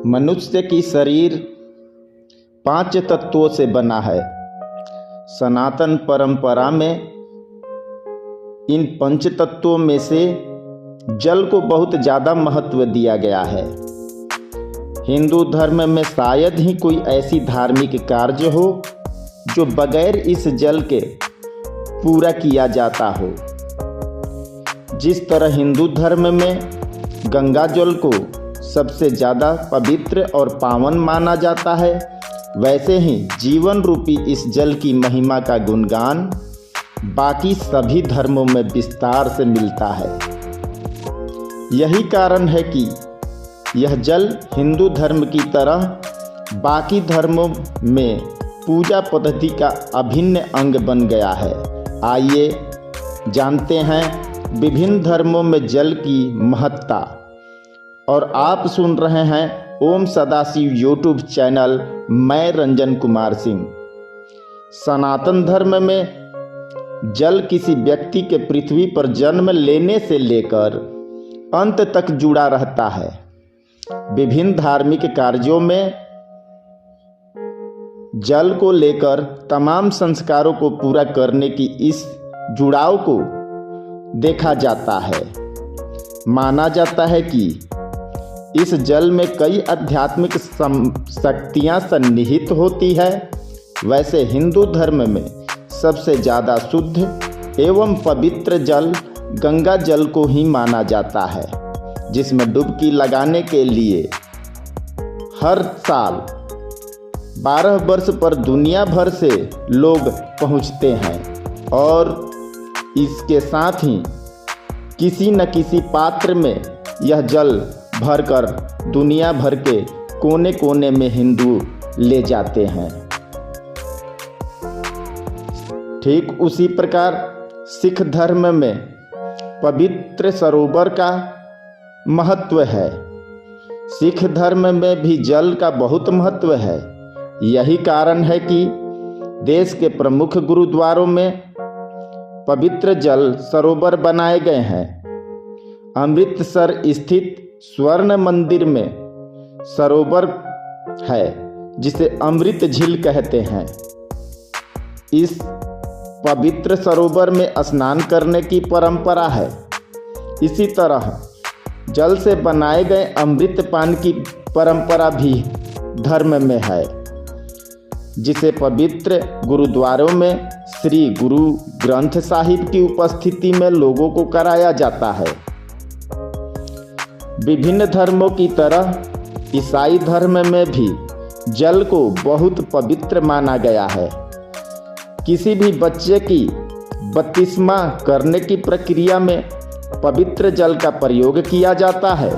मनुष्य की शरीर 5 तत्वों से बना है। सनातन परंपरा में इन 5 तत्वों में से जल को बहुत ज़्यादा महत्व दिया गया है। हिंदू धर्म में शायद ही कोई ऐसी धार्मिक कार्य हो जो बगैर इस जल के पूरा किया जाता हो। जिस तरह हिंदू धर्म में गंगा जल को सबसे ज़्यादा पवित्र और पावन माना जाता है, वैसे ही जीवन रूपी इस जल की महिमा का गुणगान बाकी सभी धर्मों में विस्तार से मिलता है। यही कारण है कि यह जल हिंदू धर्म की तरह बाकी धर्मों में पूजा पद्धति का अभिन्न अंग बन गया है। आइए जानते हैं विभिन्न धर्मों में जल की महत्ता। और आप सुन रहे हैं ओम सदाशिव यूट्यूब चैनल। मैं रंजन कुमार सिंह। सनातन धर्म में जल किसी व्यक्ति के पृथ्वी पर जन्म लेने से लेकर अंत तक जुड़ा रहता है। विभिन्न धार्मिक कार्यों में जल को लेकर तमाम संस्कारों को पूरा करने की इस जुड़ाव को देखा जाता है। माना जाता है कि इस जल में कई आध्यात्मिक शक्तियाँ सन्निहित होती है। वैसे हिंदू धर्म में सबसे ज़्यादा शुद्ध एवं पवित्र जल गंगा जल को ही माना जाता है, जिसमें डुबकी लगाने के लिए हर साल 12 वर्ष पर दुनिया भर से लोग पहुँचते हैं। और इसके साथ ही किसी न किसी पात्र में यह जल भरकर दुनिया भर के कोने कोने में हिंदू ले जाते हैं। ठीक उसी प्रकार सिख धर्म में पवित्र सरोवर का महत्व है। सिख धर्म में भी जल का बहुत महत्व है। यही कारण है कि देश के प्रमुख गुरुद्वारों में पवित्र जल सरोवर बनाए गए हैं। अमृतसर स्थित स्वर्ण मंदिर में सरोवर है जिसे अमृत झील कहते हैं। इस पवित्र सरोवर में स्नान करने की परंपरा है। इसी तरह जल से बनाए गए अमृत पान की परंपरा भी धर्म में है, जिसे पवित्र गुरुद्वारों में श्री गुरु ग्रंथ साहिब की उपस्थिति में लोगों को कराया जाता है। विभिन्न धर्मों की तरह ईसाई धर्म में भी जल को बहुत पवित्र माना गया है। किसी भी बच्चे की बपतिस्मा करने की प्रक्रिया में पवित्र जल का प्रयोग किया जाता है।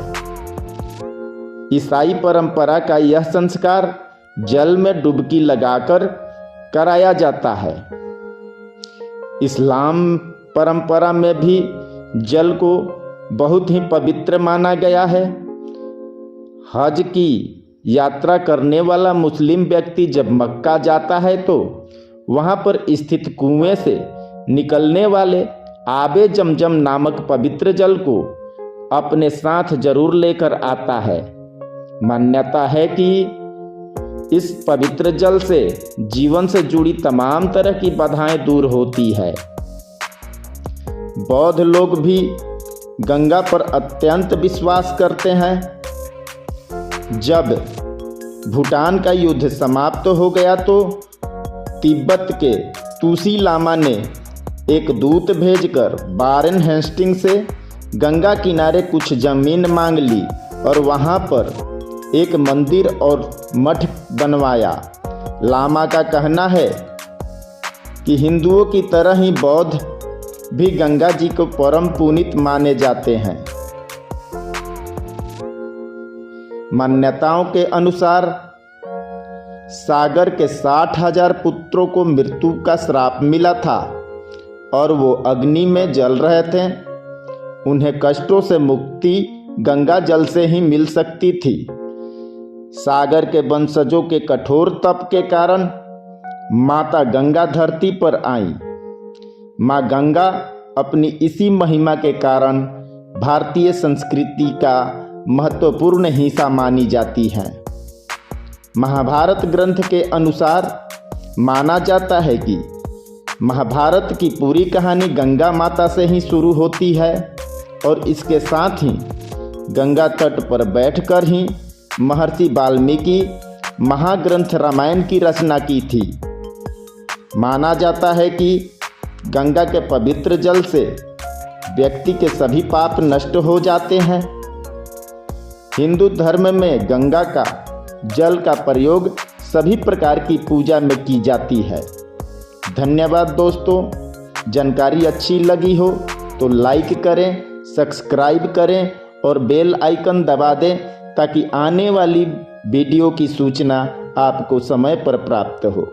ईसाई परंपरा का यह संस्कार जल में डुबकी लगाकर कराया जाता है। इस्लाम परंपरा में भी जल को बहुत ही पवित्र माना गया है। हज की यात्रा करने वाला मुस्लिम व्यक्ति जब मक्का जाता है तो वहाँ पर स्थित कुएं से निकलने वाले आबे जमजम नामक पवित्र जल को अपने साथ जरूर लेकर आता है। मान्यता है कि इस पवित्र जल से जीवन से जुड़ी तमाम तरह की बाधाएं दूर होती है। बौद्ध लोग भी गंगा पर अत्यंत विश्वास करते हैं। जब भूटान का युद्ध समाप्त हो गया तो तिब्बत के तुसी लामा ने एक दूत भेजकर वारेन हेस्टिंग से गंगा किनारे कुछ जमीन मांग ली और वहां पर एक मंदिर और मठ बनवाया। लामा का कहना है कि हिंदुओं की तरह ही बौद्ध भी गंगा जी को परम पुनीत माने जाते हैं। मान्यताओं के अनुसार सागर के 60,000 पुत्रों को मृत्यु का श्राप मिला था और वो अग्नि में जल रहे थे। उन्हें कष्टों से मुक्ति गंगा जल से ही मिल सकती थी। सागर के वंशजों के कठोर तप के कारण माता गंगा धरती पर आई। माँ गंगा अपनी इसी महिमा के कारण भारतीय संस्कृति का महत्वपूर्ण हिस्सा मानी जाती हैं। महाभारत ग्रंथ के अनुसार माना जाता है कि महाभारत की पूरी कहानी गंगा माता से ही शुरू होती है और इसके साथ ही गंगा तट पर बैठकर ही महर्षि वाल्मीकि महाग्रंथ रामायण की रचना की थी। माना जाता है कि गंगा के पवित्र जल से व्यक्ति के सभी पाप नष्ट हो जाते हैं। हिंदू धर्म में गंगा का जल का प्रयोग सभी प्रकार की पूजा में की जाती है। धन्यवाद दोस्तों, जानकारी अच्छी लगी हो तो लाइक करें, सब्सक्राइब करें और बेल आइकन दबा दें ताकि आने वाली वीडियो की सूचना आपको समय पर प्राप्त हो।